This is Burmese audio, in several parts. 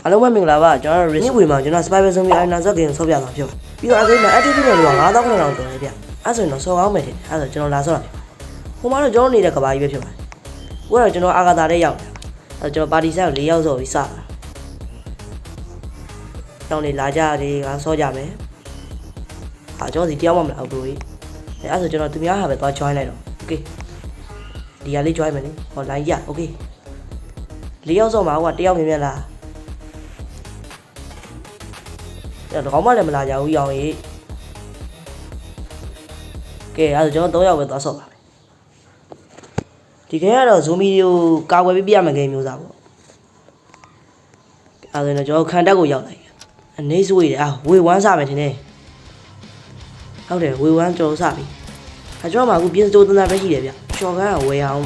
အားလုံးပဲမင်္ဂလာပါကျွန်တော်တို့ risk ဝေမှာကျွန်တော် Spider Zombie Arena ဇက်ဂိမ်းဆော့ပြတာဖြစ်ပြီးတော့အဲ့ဒါ active နဲ့တော့9000ကျော်တယ်ဗျအဲ့ဆိုရင်တော့ဆော့ကောင်းမယ်ထင်တယ်အဲ့ဆိုကျွန်တော်လာဆော့တာဟိုမှာတော့ကျွန်တော်နေတဲ့ကဘာကြီးပဲဖြစ်ပါတယ်ဟိုကတော့ကျွန်တော်အာဂါသာတဲ့ရောက်တယ်အဲ့ကျွန်တော်ပါတီဆိုင်ကို4ရောက်ဆော့ပြီးစတာတောင်းနေလာကြတယ်ကဆော့ကြမယ်ကျွန်တော်စီတယောက်မှမလာဘူးတို့အဲ့ဆိုကျွန်တော်သူများဟာပဲသွား join လိုက်တော့ okay ဒီကလေး join မယ်လေဟော line ရ okay 4ရောက်ဆော့မှာဟိုကတယောက်မြင်မြင်လားတော့ကောင်းမှလည်းမလာကြဘူးရောင်ကြီးကဲအဲ့ဒါကျွန်တော်3ယောက်ပဲသွားဆော့ပါမယ်ဒီခဲကတော့ zombie ကိုကာကွယ်ပြီးပြရမယ်ဂိမ်းမျိုးစားပေါ့အဲ့ဒါကျွန်တော်ခံတက်ကိုရောက်လိုက်အနေဆွေးတယ်ဝေ1စမယ်ထင်တယ်ဟုတ်တယ်ဝေ1ကျွန်တော်စပြီအဲ့ကျွန်တော်မှအခုပြင်စတိုးတန်းတန်းပဲရှိတယ်ဗျရှော့ကန်ကဝေအောင်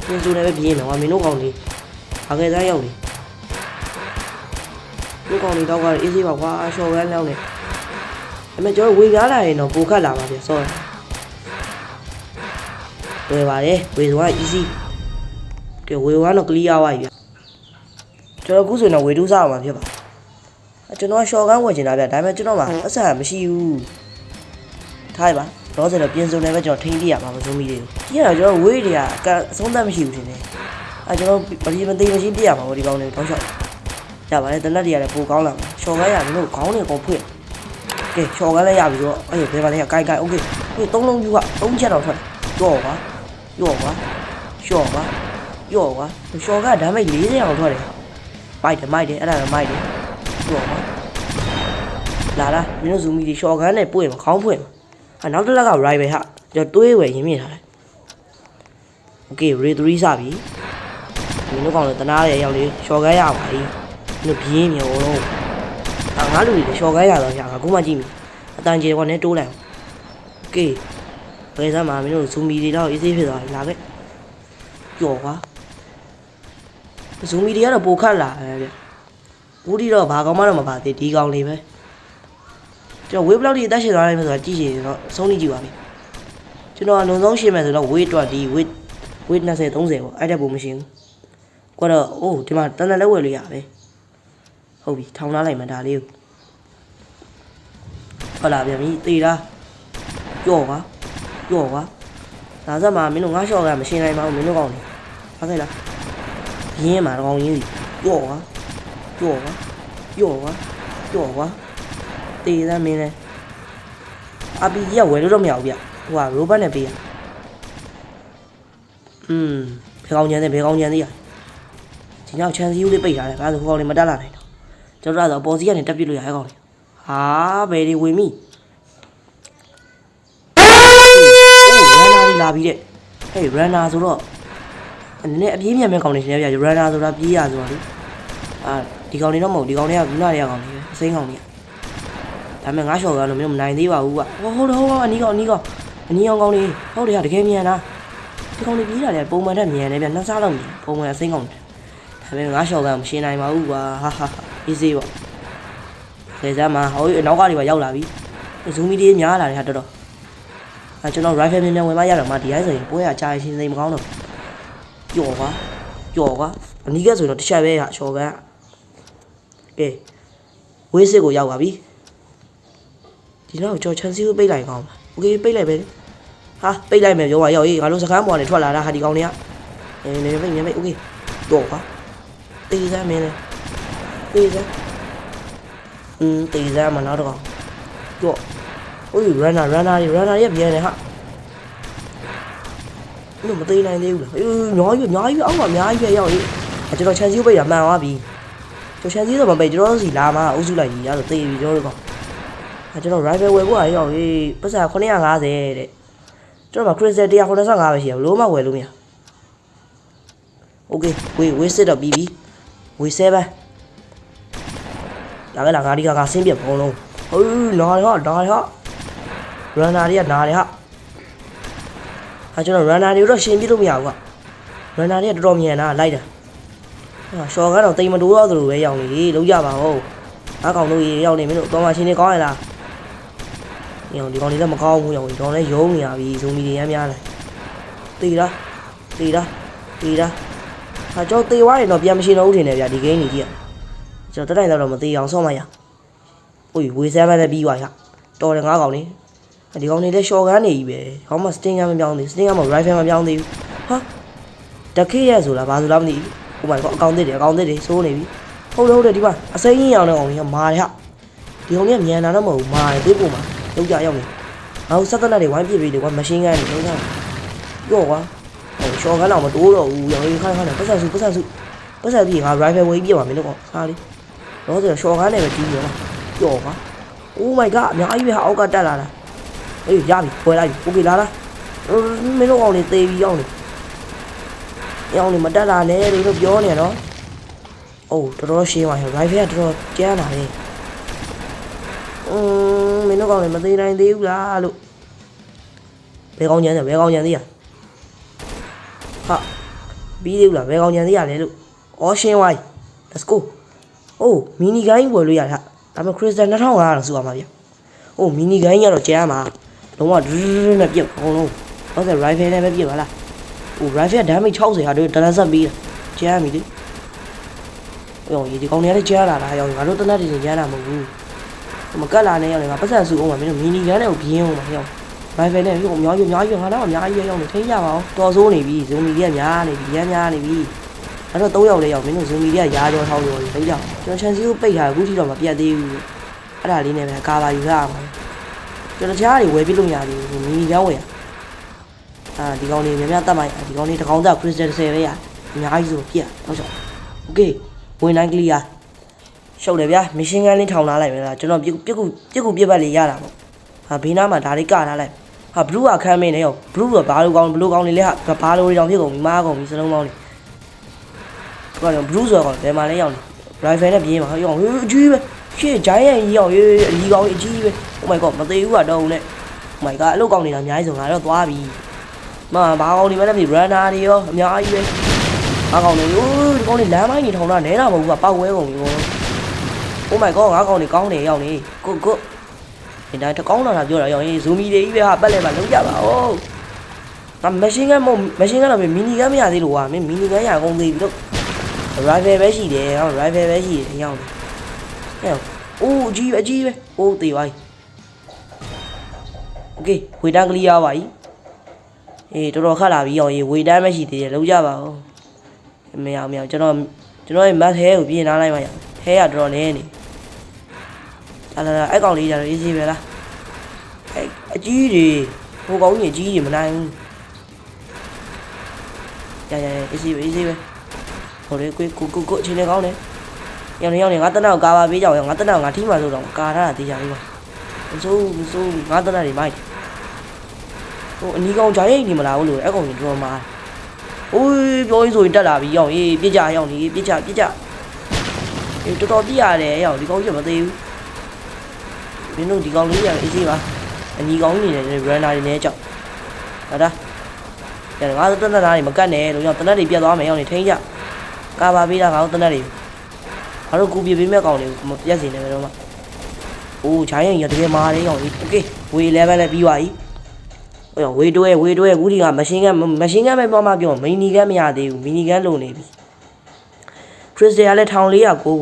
ပြင်စတိုးလည်းပဲပြင်းမယ်ဟောမင်းတို့ကောင်းလေးအကယ်စားရောက်နေဒီကောင်လေးတော့ကအေးစေးပါကွာရှော့ကန်လောက်နေအမေကျွန်တော်ဝေကားလာရင်တော့ပိုခတ်လာပါဗျဆော့ဝေပါတယ်ဝေဆိုတာ easy ကဲဝေ1တော့ clear သွားပြီဗျကျွန်တော်အခုဆိုရင်တော့ဝေ2စားအောင်မှာဖြစ်ပါကျွန်တော်ရှော့ကန်ဝယ်ချင်တာဗျဒါပေမဲ့ကျွန်တော်မှာအဆက်မရှိဘူးထားရပါတော့ဆိုတော့ပြင်စုံနေပဲကျွန်တော်ထိန်းပြရမှာမစိုးမိသေးဘူးကြီးရတော့ကျွန်တော်ဝေးတွေကအဆုံးသတ်မရှိဘူးထင်တယ်ကျွန်တော်ဗလီမသိမချင်းပြရမှာပေါ့ဒီကောင်လေးတောင်းလျှောက်ရပါတယ်တနက်တွေကလည်းပိုကောင်းလာမှာရှော့ကန်ရမင်းတို့ခေါင်းတွေကုန်ဖွင့်ကဲရှော့ကန်လည်းရပြီဆိုတော့အဲ့ဒီဘယ်ပါလဲကိုက်โอเคဒီ3လုံးယူက3ချက်တော့ထွက်ကြော့ပါရှော့ပါရှော့ပါရှော့ကဒါမဲ့40အောင်ထွက်တယ်မိုက်တယ်အဲ့ဒါတော့မိုက်တယ်ကြော့ပါလာမင်းတို့ဇူမီဒီရှော့ကန်နဲ့ပွင့်ခေါင်းဖွင့်နောက်တစ်လက်က right ပဲဟာကျွန်တော်တွေးဝယ်ရင်းမြင်ထားတယ်โอเค ray 3စပြီမင်းတို့ကောင်လည်းတနာရဲ့ရောက်လေရှော့ကန်ရပါပြီတို့ပြင်းမြေတော့ငါလူတွေရှော့ကိုင်းရတော့ကြာအခုမှကြည့်မိအတန်ကျေကောနဲ့တိုးလိုက်โอเคဘယ်စမ်းမှာမင်းတို့ဇူမီတွေတော့အေးဆေးဖြစ်သွားပြီလာခဲ့ကြော်ကွာဇူမီတွေကတော့ပိုခတ်လာတယ်ဗျဦးဒီတော့ဘာကောင်မှတော့မပါသေးဒီကောင်လေးပဲကျွန်တော်ဝေးဘလောက်ထိအသက်ရှင်သွားနိုင်မယ်ဆိုတာကြည့်ရင်တော့အဆုံးထိကြည့်ပါပြီကျွန်တော်အလုံးဆုံးရှင်းမယ်ဆိုတော့ weight 20 weight 20 30ပေါ့အဲ့တက်ပုံမရှင်းဘူးကွာတော့အိုးဒီမှာတန်တန်လက်ဝယ်လို့ရပဲဟုတ်ပြီထောင်ထားလိုက်မှဒါလေးကိုဟုတ်လားဗျမကြီးတေးလားကြော့ကွာဒါစမှာမင်းတို့ငါရှော့ကမရှင်းနိုင်ပါဘူးမင်းတို့ကောင်းနေဟုတ်ကဲ့လားရင်းမှာတော့ကောင်းရင်းစီကြော့ကွာတေးသားမင်းလဲအပီကြီးကဝယ်လို့တော့မရဘူးဗျဟိုကရိုဘတ်နဲ့ပေးရဖေကောင်းချမ်းသေးရဒီနောက်ချန်စီယူလေးပိတ်ထားတယ်ဒါဆိုဟိုကောင်လေးမတက်လာနိုင်တော့ကျွန်တော်တော့ပေါ်စီကနေတက်ပြစ်လို့ရတဲ့ကောင်လေးဟာဘယ်ဒီဝင်မိရန်နာလာပြီတဲ့ဟေးရန်နာဆိုတော့နည်းနည်းအပြေးမြန်မဲ့ကောင်လေးရှင်ပြရန်နာဆိုတာပြေးရဆိုတော့လေဒီကောင်လေးတော့မဟုတ်ဒီကောင်လေးကလူနာတွေကကောင်လေးပဲအစိမ်းကောင်လေးဒါပေမဲ့ငါရှော့ကတော့မင်းမနိုင်သေးပါဘူးကဟုတ်အနီးကောင်ကောင်လေးဟုတ်တယ်တကယ်မြန်လားဒီကောင်လေးပြေးတာလေပုံမှန်တက်မြန်တယ်ဗျနှစ်စားလောက်မြန်ပုံမှန်အစိမ်းကောင်ဒါပေမဲ့ငါရှော့ကမရှင်းနိုင်ပါဘူးကွာဟာအေးစေးပေါ့ခေစားမှာဟိုနောက်ကနေပါရောက်လာပြီဇူမီတွေများလာတယ်ဟာတော်ကျွန်တော် rifle မြန်ဝင်မရတော့မှဒီအိုင်းဆိုရင်ပွဲရကြာရှင်းစိမ့်မကောင်းတော့ကြော်ကွာအနီးကဆိုရင်တော့တစ်ချက်ပဲဟာရှော့ကကဲဝေးစစ်ကိုရောက်ပါပြီဒီတော့ကျွန်တော်ချန်စီကိုပိတ်လိုက်ကောင်းပါโอเคပိတ်လိုက်ပဲဟာပိတ်လိုက်မယ်ပြောပါရောက်ရေးငါတို့စကားပေါ်ကနေထွက်လာတာဟာဒီကောင်တွေကနေပိတ်โอเคကြော်ကွာတေးစားမင်းလေတေးစားတေးစားမနောက်တော့ကြော့အိုး runner ရဲ့ပြန်နေဟာဘယ်မသေးနိုင်သေးဘူးလားညာကြီးအောက်ကအများကြီးပဲရောက်ရေးကျွန်တော်ချန်စီကိုပိတ်တာမှန်သွားပြီကျွန်တော်ချန်စီတော့မပိတ်ကျွန်တော်စီလာမှာအုပ်စုလိုက်ကြီးအဲ့ဒါတေးပြီကျွန်တော်တို့ကောင်ကျွန်တော် rifle ဝယ်ဖို့ရောက်ရေးပတ်စံ950တဲ့ကျွန်တော်မှာ crystal 195ပဲရှိရဘလို့မှဝယ်လို့မရโอเคဝေးစစ်တော့ပြီးပြီဝေး7လာခဲ့လားငါဒီကဆင်းပြဘုံလုံးဟုတ်နားဟာ runner တွေကနားတယ်ဟာကျွန်တော် runner တွေတော့ရှင်းပြလို့မရဘူးက runner တွေကတော်တော်မြန်တာလိုက်တာရှော့ကတော့တိမ်မတိုးတော့သလိုပဲရောက်နေလေလုံးကြပါဦးငါကောင်တို့ရေရောက်နေမင်းတို့တော်မချင်းနေကောင်းရလားဒီကောင်လေးလည်းမကောင်းဘူးရောက်နေတော့လည်းယုံနေရပြီဇူမီတွေရမ်းများတယ်တေးလားဟာကျွန်တော်တေးသွားရင်တော့ပြန်မရှင်းတော့ဘူးထင်တယ်ဗျဒီဂိမ်းကြီးကြီး ကျွန်တော်တက်တိုင်းတော့မသေးအောင်ဆော့မရဟိုဝေးဆမ်းမနဲ့ပြီးသွားရတော်တယ်ငါးကောင်နေဒီကောင်နေလဲရှော့ကန်းနေကြီးပဲဟောင်းမစတင်ကမပြောင်းသေးစတင်ကမရိုက်ဖယ်မပြောင်းသေးဘူးဟာတခေရဆိုလားဘာဆိုလားမသိဘူးဟိုမှာအကောင်သစ်တွေစိုးနေပြီဟုတ်တယ်ဒီမှာအစိမ်းကြီးအောင်တဲ့ကောင်ကြီးကမာတယ်ဟာဒီကောင်ကြီးမြန်တာတော့မဟုတ်ဘူးမာတယ်သေးပုံမှာလောက်ကြရောက်နေနောက်ဆက်သက်နဲ့တွေဝိုင်းပြစ်ပြီးလေကွာမရှင်းကန်းနေလုံးသားကြော့ကွာဟိုရှော့ကန်းတော့မတိုးတော့ဘူးရောင်းခိုင်းပတ်ဆက်ပြီးငါ rifle ဝေးပြစ်ပါမင်းတို့ကောင်စားလေးတော့ဆိုရှော့ကန်းနဲ့ပဲကြီးရလားကြော့ကွာ Oh my god အများကြီးပဲအောက်ကတက်လာတာအေးရပြီခွဲလိုက်ပြီ okay လာမင်းတို့ကောင်နေသေးပြီးရောက်နေမတက်လာနဲ့လို့ပြောနေတော့အိုးတော်ရှင်းပါဟဲ့ rifle ကတော်ကျန်းလာတယ်မင်းတို့ကောင်နေမသေးနိုင်သေးဘူးလားလို့ဘယ်ကောင်ညံသေးရဟာပြီးသေးဘူးလားဘယ်ကောင်ညံသေးရလဲလို့အော်ရှင်းဝိုင်း let's go အိုးမီနီဂိုင်းဝယ်လို့ရတာဒါပေမဲ့ crystal 2500တော့စုပါမှာဗျ။အိုးမီနီဂိုင်းကတော့ကျန်းမှာလုံးဝဒရးနဲ့ပြက်အောင်လုံးဟုတ်ကဲ့ rifle နဲ့ပဲပြက်ပါလား။အိုး rifle damage 60ဟာတို့တန်းဆက်ပြီးကျန်းပြီလေ။ရောဒီကောင်တွေကလည်းကျန်းလာတာရောငါတို့တနတ်တွေကျန်းလာမဟုတ်ဘူး။မကတ်လာနဲ့ရောငါပတ်စံစုအောင်ပါမင်းတို့မီနီဂိုင်းနဲ့ကိုပြင်းအောင်ပါရော rifle နဲ့ရောအများကြီးငါတော့အများကြီးရောနေထိန်းကြပါအောင်တော်စိုးနေပြီဇုံမီတွေကများနေပြီများနေပြီအဲ့တော့3ယောက်လေးရောက်မင်းတို့ဇုံမီတွေကရာကျော်ထောင်းကျော်တွေလောက်ကြကျွန်တော်ချန်စီကိုပိတ်ထားအခုထိတော့မပြတ်သေးဘူးအဲ့ဒါလေးနဲ့ပဲကာပါယူရအောင်ကျွန်တော်ကြားတွေဝယ်ပြလို့ရပြီမီနီကျောင်းဝယ်ဒီကောင်လေးများတတ်မှဒီကောင်လေးတစ်ကောင်သား crystal 10ပဲရအများကြီးဆိုပြတ်တော့ကြော okay ဝင်တိုင်း clear ရှုပ်တယ်ဗျာ mission ကန်းလေးထောင်ထားလိုက်မယ်လားကျွန်တော်ပြက်ပြပတ်လေးရတာပေါ့ဟာဘေးနားမှာဒါလေးကထားလိုက်ဟာ blue ကခမ်းမင်းနေရော blue ကဘာလို့ကောင်း blue ကောင်းလေးလဲဟာဘာလို့တောင်ဖြစ်ကုန်ပြီမားကုန်ပြီစလုံးကောင်းလေးကတော့ blue ဆိုတော့ဘယ်မှာလဲရောက်နေ rifle နဲ့ပြေးမှာဟောရောက်အကြီးပဲရှေ့ giant ကြီးရောက်ရေးအကြီးကောင်းအကြီးပဲ oh my god မသေးဘူးကတော့နဲ့ oh my god အလုပ်ကောင်းနေတာအများကြီးဆိုငါတော့သွားပြီမဘာကောင်းနေမလဲမသိ runner တွေရောအများကြီးပဲဘာကောင်းနေဒီကောင်းနေလမ်းမိုင်းနေထောင်တာနဲတာမဟုတ်ဘူးကပောက်ဝဲကုန်ပြီကော oh my god ငါကောင်းနေကောင်းနေရောက်နေကိုဒီတိုင်းတကောင်းလာတာပြောတာရောက်ရေးဇူမီတွေကြီးပဲဟာပတ်လဲမှာလုံးကြပါဦးငါမရှင်းကတော့မီနီကန်းမရသေးလို့ကွာမင်းမီနီကန်းရကုန်သေးပြီလို့ rifle ပဲရှိတယ်ဟော rifle ပဲရှိတယ်ရောက်နေဟဲ့အိုးအကြီးပဲအိုးသေးပါ okay ဝေတန်းကလေးရပါပြီအေးတော်ခတ်လာပြီရောက်ရေးဝေတန်းမရှိသေးတယ်လုံးကြပါဦးမရကျွန်တော်ရဲ့ map ဟဲကိုပြင်ထားလိုက်ပါရဟဲကတော်နေနေလာအဲ့ကောင်လေးကြတော့ easy ပဲလားအဲ့အကြီးတွေဟိုကောင်ကြီးအကြီးတွေမနိုင်ဘူးရ easy ပဲဟိုလေကိုချင်းနေကောင်းတယ်ရောက်နေငါတနက်ကာပါပေးကြအောင်ငါတနက်ငါထိမှဆိုတော့ကာထားတာတေးကြပြီပါမစိုးငါတနက်တွေမိုက်ဟိုအနီးကောင်ဂျာရိတ်နေမလားဘူးလို့အဲ့ကောင်ကြီးတော်မှာအိုးပြောရင်းဆိုရင်တက်လာပြီရောက်ရေးပြစ်ကြရောက်နေပြစ်ကြအေးတော်တော်ပြရတယ်ရောက်ဒီကောင်ကြီးမသေးဘူးမင်းတို့ဒီကောင်လေးရ easy ပါအနီးကောင်ကြီးနေတယ် runner တွေနဲ့ကြောက်ဟာဒါငါတနက်သားတွေမကတ်နဲ့လို့ရောက်တနက်တွေပြတ်သွားမယ်ရောက်နေထိန်းကြကာပါပေးတာငါတို့တနက်တွေငါတို့ကူပြပေးမဲ့ကောင်တွေကိုမပြတ်စေနဲ့ဘယ်တော့မှအိုးချိုင်းရင်ရတကယ်မာတယ်ကောင်ကြီး okay ဝေ11လည်းပြီးပါပြီဟိုဝေတွဲအခုဒီကမရှင်းကန်းပဲပြောမှပြောမီနီကန်းမရသေးဘူးမီနီကန်းလုံနေပြီခရစ်စတယ်ကလည်း1400ကို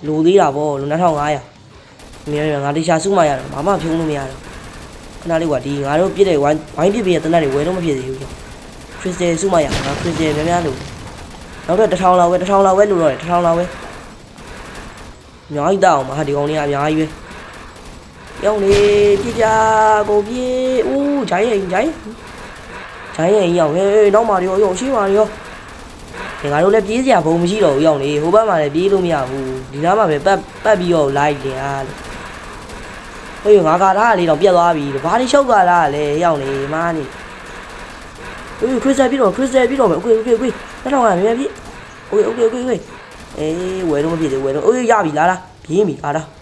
လိုသေးတာဗောလို2500မြင်ရငါတခြားစုမှရတော့ဘာမှဖြုံးလို့မရတော့ခဏလေးကဒီငါတို့ပြစ်တဲ့ဝိုင်းပြစ်ပြတနက်တွေဝယ်တော့မဖြစ်သေးဘူးခရစ်စတယ်စုမှရငါခရစ်စတယ်များလို့နောက်တော့1000လောက်ပဲလို့တော့1000လောက်ပဲအများကြီးတောက်အောင်ပါဒီကောင်လေးကအများကြီးပဲရောက်နေပြကြကိုပြေးဦးဂျိုင်းရင်ရောက်ဟေးနောက်မှာရောရှိမှာရောငါတို့လည်းပြေးစရာဘုံမရှိတော့ဘူးရောက်နေဟိုဘက်မှာလည်းပြေးလို့မရဘူးဒီနားမှာပဲပတ်ပြီးတော့လိုက်တယ်ဟာဟေးငါကာထားလေးတော့ပြတ်သွားပြီဘာတွေရှုပ်သွားလားလဲရောက်နေမားနေခရစ်စတယ်ပြီးတော့မယ် okay တော့ငါမြန်ပြည့် okay အေးဝယ်တော့မဖြစ်သေးဝယ်တော့အေးရပြီလားပြင်းပြီကား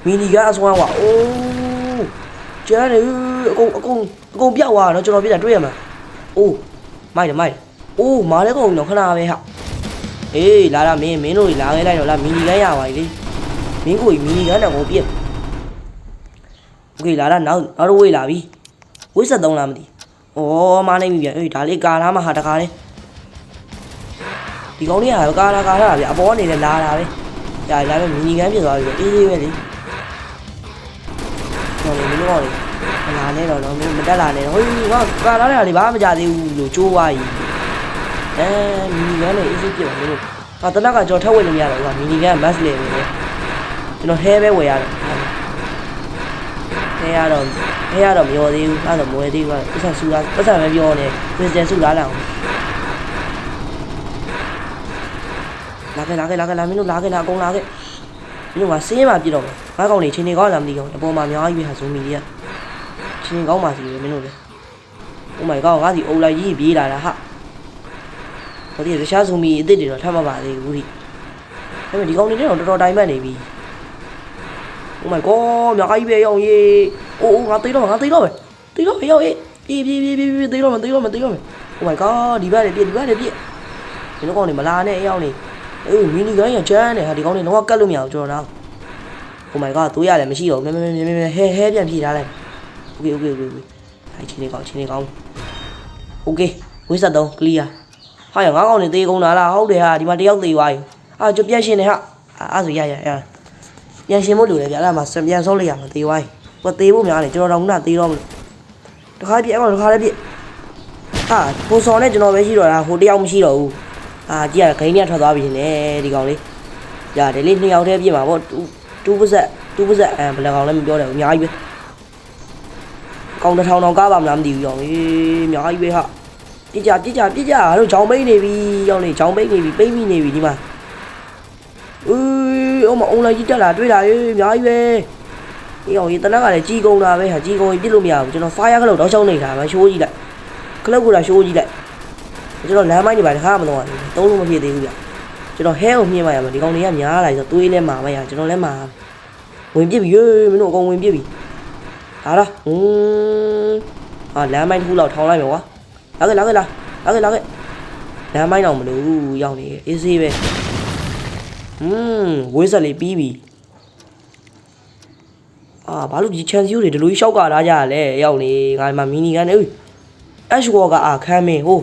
မီနီကအစွမ်းကွာအိုးကျန်းနေအကုန်ပြောက်သွားတော့ကျွန်တော်ပြတာတွေ့ရမှာအိုးမိုက်အိုးမားလည်းကုန်တော့ခဏပဲဟာအေးလာမင်းတို့လာခဲ့လိုက်တော့လားမီနီကန်းရပါပြီလေမင်းကိုမီနီကန်းတော့ကိုပြည့်โอเคလာနောက်တော့ဝေးလာပြီဝေး73လားမသိဩမားနေပြီဗျအေးဒါလေးကာထားမှာဟာတခါလေးဒီကောင်လေးကကာထားဗျအပေါ်ကနေလည်းလာတာပဲ ကြာလာမယ်မီနီကန်ဖြစ်သွားပြီအေးအေးပဲလေတော်လေမင်းတို့ကလေလာနေတော့မတက်လာနဲ့ဟိုငါကာလာတဲ့ဟာလေးဘာမှမကြသေးဘူးလို့ကြိုးသွားကြီးမီနီကန်နဲ့အေးအေးပြစ်ပါမင်းတို့ဟာတနက်ကကျွန်တော်ထပ်ဝယ်လို့မရတော့ဘူးမီနီကန်က mass လေပဲကျွန်တော် hair ပဲဝယ်ရတယ်ဟဲရတော့မရောသေးဘူးအဲ့တော့မဝယ်သေးဘူးပတ်စံဆူလာပတ်စံပဲပြောနေခရစ်စတန်ဆူလာအောင်လာခဲ့မင်းတို့လာခဲ့အကုန်လာခဲ့မင်းတို့ကစင်းမှပြစ်တော့မယ်ငါကောင်နေချင်းနေကောင်းလာမသိဘူးအပေါ်မှာအများကြီးပဲဟာဇူမီကြီးကချင်းကောင်းပါစီပဲမင်းတို့လေ Oh my god ငါစီအုံလိုက်ကြီးပြေးလာတာဟာဘာဒီရရှာဇူမီအစ်စ်တွေတော့ထပ်မပါသေးဘူးဒီဒါပေမဲ့ဒီကောင်နေတော့တော်တော်တိုင်ပတ်နေပြီ Oh my god မြာကြီးပဲရောက်ရေးအိုးငါသိတော့မယ်ရောက်ရေးပြေးသိတော့မယ် Oh my god ဒီဘက်လေပြစ်ဒီလိုကောင်နေမလာနဲ့အရောက်နေအေးမီနီကန်ရချမ်းနေဟာဒီကောင်နေတော့ကတ်လို့မရဘူးကျွန်တော်တော့ Oh my god တို့ရတယ်မရှိတော့မဲဟဲပြန်ဖြေထားလိုက် Okay အဲ့ချင်းနေကောင်း Okay ဝိစက်တော့ clear ဟာရငါကောင်နေသေးကုန်လားဟုတ်တယ်ဟာဒီမှာတယောက်သေးသွားပြီအာကျပြန်ရှင်နေဟာအဲ့ဆိုရပြန်ရှင်မို့လို့လေဗျာအဲ့ဒါမှပြန်စောလိုက်ရမှာသေးသွားပြီဟိုသေးဖို့များတယ်ကျွန်တော်တော့ခုနသေးတော့မလို့တခါပြအဲ့ကောင်တခါလည်းပြဟာဟိုစော်နဲ့ကျွန်တော်ပဲရှိတော့တာဟိုတယောက်မရှိတော့ဘူးအာကြည့်ရခိုင်းနေထွက်သွားပြီနဲ့ဒီကောင်လေးရတယ်လေ2ယောက်တည်းပြမှာပေါ့တူးပါဇက်ဘယ်ကောင်လည်းမပြောတယ်အများကြီးပဲကောင်တစ်ထောင်တောင်ကားပါမလားမသိဘူးရောအများကြီးပဲဟာပြစ်ကြအားတို့ချောင်းပိတ်နေပြီရောက်နေချောင်းပိတ်နေပြီပိတ်မိနေပြီဒီမှာမအွန်လိုင်းကြီးတက်လာတွေ့လာအများကြီးပဲအေးအောင်တနက်ကလည်းကြီးကုန်တာပဲဟာကြီးကုန်ရင်ပြစ်လို့မရဘူးကျွန်တော် fire ခလုတ်တောက်ချောင်းနေတာမှရှိုးကြည့်လိုက်ခလုတ်ကရှိုးကြည့်လိုက်ကျွန်တော်လမ်းမိုင်းတွေပါတခါမတော့ဘူးသုံးလို့မဖြစ်သေးဘူးဗျကျွန်တော်ဟဲကိုမြင်ပါရမှာဒီကောင်တွေကများလာဆိုသွေးလဲမှာမရကျွန်တော်လဲမှာဝင်ပြစ်ပြီမင်းတို့အကုန်ဝင်ပြစ်ပြီဟာလားဟာလမ်းမိုင်းတစ်ခုလောက်ထောင်းလိုက်မယ်ကွာလာခဲ့လမ်းမိုင်းတော့မလို့ရောက်နေအေးဆေးပဲဝေးဆက်လေးပြီးပြီဘာလို့ဒီ chance တွေဒီလိုကြီးရှောက်ကလာကြရလဲရောက်နေငါမှမီနီကန်နေAsh Walker ခမ်းမင်းဟို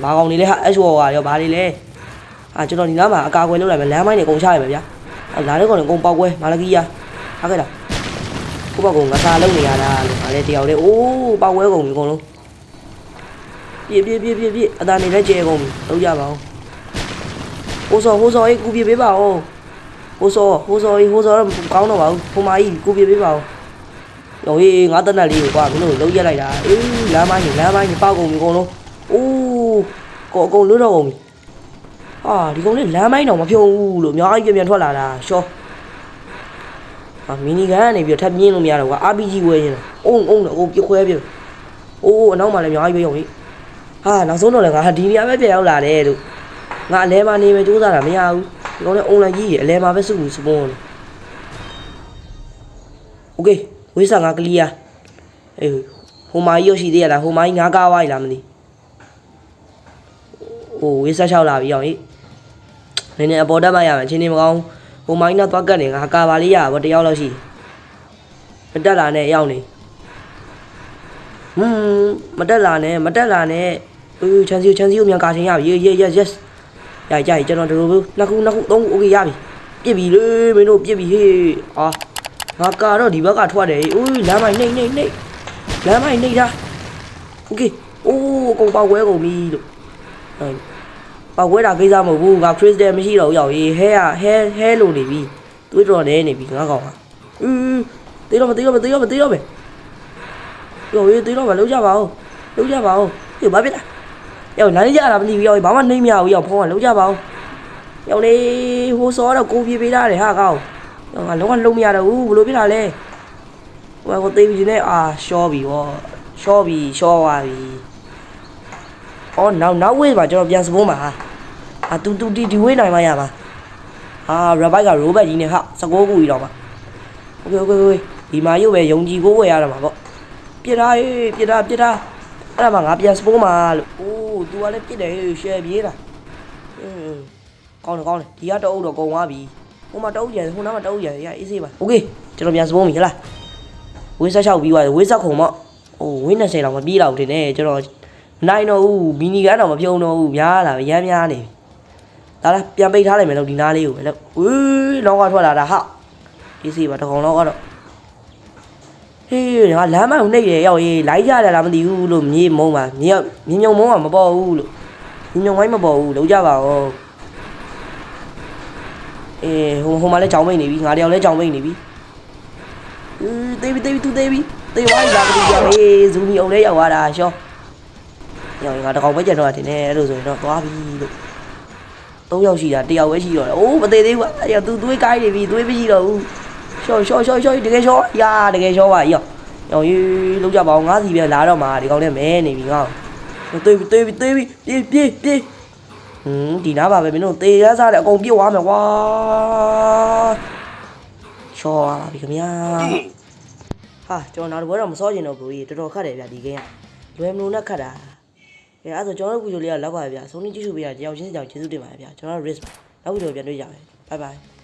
ဘာကောင်နေလဲဟာ Ash Walker ရောဘာတွေလဲကျွန်တော်ဒီနားမှာအကာအကွယ်လုပ်လိုက်မယ်လမ်းမိုင်းတွေအကုန်ချရမယ်ဗျာလာတဲ့ကောင်တွေအကုန်ပေါက်ကွဲမာလကီယာဟာခဲ့တာကိုပေါ့ကောင်ငါစာလုပ်နေရတာလို့ဗာလေတယောက်လေးအိုးပေါက်ကွဲကုန်ပြီအကုန်လုံးပြည့်အသာနေလဲကျဲကုန်ပြီလုပ်ကြပါဦးဟိုစောအေးကူပြပေးပါဦးဟိုစောကောင်းတော့ပါဘူးဟိုမာကြီးကူပြပေးပါဦးရောဟေးငါတက်တက်လေးကိုကွာမင်းတို့လုံးရက်လိုက်တာလမ်းမိုင်းပေါက်ကုန်ပြီအကုန်လုံးအိုးအကုန်လွတ်တော့ကုန်ပြီဒီကောင်လေးလမ်းမိုင်းတော့မဖြုံဘူးလို့အများကြီးပြန်ထွက်လာတာရှောမီနီကန်ကနေပြီးထပ်မြင်းလို့မရတော့ကွာ RPG ဝဲရင်အုံတော့အကုန်ပြခွဲပြအိုးအနောက်မှာလည်းအများကြီးပဲရောဟေးနောက်ဆုံးတော့လည်းငါဒီနေရာပဲပြန်ရောက်လာတယ်လို့ငါအလဲမှာနေမယ်စူးစမ်းတာမရဘူးဒီကောင်လေးအွန်လိုင်းကြီးအလဲမှာပဲစုစပွန်း Okay ဝိစာငါကလီယာဟိုမာကြီးရောက်ရှိသေးရလားဟိုမာကြီးငါကားဝိုင်းလားမသိဝိစာလျှောက်လာပြီအောင်ဟေးနည်းနည်းအပေါ်တက်မှရမယ်အချင်းနေမကောင်းဟိုမာကြီးနဲ့သွားကတ်နေငါကာပါလေးရပါတယောက်လောက်ရှိမတက်လာနဲ့ရောက်နေမတက်လာနဲ့ချန်စီကိုမြန်ကာချင်းရပြီ yes ကြိုက်ကျွန်တော်တို့နှစ်ခုသုံးခု okay ရပြီပြစ်ပြီလေမင်းတို့ပြစ်ပြီဟေးငါကတော့ဒီဘက်ကထွက်တယ်လမ်းမိုင်းနှိမ့်လမ်းမိုင်းနှိမ့်တာ Okay အကုန်ပေါက်ဝဲကုန်ပြီလို့ပေါက်ဝဲတာကိစ္စမဟုတ်ဘူးငါ crystal မရှိတော့ရောက်ရေးဟဲလို့နေပြီတွေးတော်နေပြီငါကောင်ကသေးတော့မရောရေးသေးတော့မလုံးကြပါဦးဟေးဘာဖြစ်တာရောက်နိုင်ကြတာမသိဘူးရောက်ဘာမှနှိမ့်မရဘူးရောက်ဖုန်းကလုံးကြပါဦးရောက်နေဟိုစောတော့ကိုပြေးပေးထားတယ်ဟာကောင်ငါလုံးဝလုံးမရတော့ဘူးဘလို့ဖြစ်တာလဲဟိုကသေးပြီနဲ့ရှော့ပြီရှော့သွားပြီနောက်ဝေးပါကျွန်တော်ပြန်စပုံးပါတူဒီဝေးနိုင်မှရပါရဘိုက်ကရိုဘတ်ကြီးနဲ့16ခုကြီးတော့ပါ Okay ဒီမှာရုပ်ပဲယုံကြည်ကိုဝယ်ရတာမှာပေါ့ပြစ်တာအဲ့ဒါမှငါပြန်စပုံးပါလို့သူကလည်းပြစ်တယ်ရှယ်ပြေးတာကောင်းတယ်ဒီကတအုပ်တော့ကုန်သွားပြီဟိုမှာတအုပ်ကျန်ဟိုနားမှာတအုပ်ကျန်ရအေးဆေးပါ Okay ကျွန်တော်ပြန်စပုံးပြီဟလားဝေးဆက်6ပြီးသွားတယ်ဝေးဆက်ခုံပေါ့ဝေး20လောက်မပြေးတော့ဘူးတင်နေကျွန်တော်နိုင်တော့ဘူးမီနီကန်တော့မပြုံးတော့ဘူးများလာရမ်းများနေ ဒါလားပြန်ပိတ်ထားလိုက်မယ်လို့ဒီနားလေးကိုပဲလို့ဝေးလောကထွက်လာတာဟာဒီစီပါတကောင်တော့ကတော့ဟေးငါလမ်းမကိုနှိပ်တယ်ရောက်ရေးလိုက်ကြတယ်လားမသိဘူးလို့မြေမုံပါမြေမြုံမုံကမပေါ်ဘူးလို့မြုံမိုင်းမပေါ်ဘူးလုံးကြပါဦးအေးဟိုမှာလည်းကြောင်မိတ်နေပြီငါတယောက်လည်းကြောင်မိတ်နေပြီသေးပြီသူသေးပြီသေဝိုင်းလာပြီကြောင်ဟေးဇူမီအောင်လည်းရောက်သွားတာရှောရောက်ငါတကောင်ပဲကြံတော့တယ်နဲ့အဲ့လိုဆိုရင်တော့သွားပြီလို့3ယောက်ရှိတာ1ယောက်ပဲရှိတော့တယ်အိုးမသေးသေးဘူးအဲ့သူသွေးကိုင်းနေပြီသွေးမရှိတော့ဘူးရှောတကယ်ရှောရာတကယ်ရှောပါရောရေးလုံးကြပါအောင်ငါးစီပဲလာတော့မှာဒီကောင်လည်းမဲနေပြီငါ့ကိုတွေးပြီပြေးဒီနားပါပဲမင်းတို့သေရစားတယ်အကုန်ပြေးသွားမယ်ကွာရှောပါပြီခင်ဗျာဟာကျွန်တော်နောက်တစ်ပွဲတော့မစောကျင်တော့ဘူးကြီးတော်တော်ခတ်တယ်ဗျဒီကိန်းကလွယ်မလို့နဲ့ခတ်တာအဲ့ဒါဆိုကျွန်တော်တို့ဗီဒီယိုလေးကလောက်ပါဗျာဆုံးနေကြည့်ရှုပေးရတယောက်ချင်းစီကြောင့်ကျေးဇူးတင်ပါတယ်ဗျာကျွန်တော်တို့ risk နောက်ဗီဒီယိုပြန်တွေ့ကြမယ် bye bye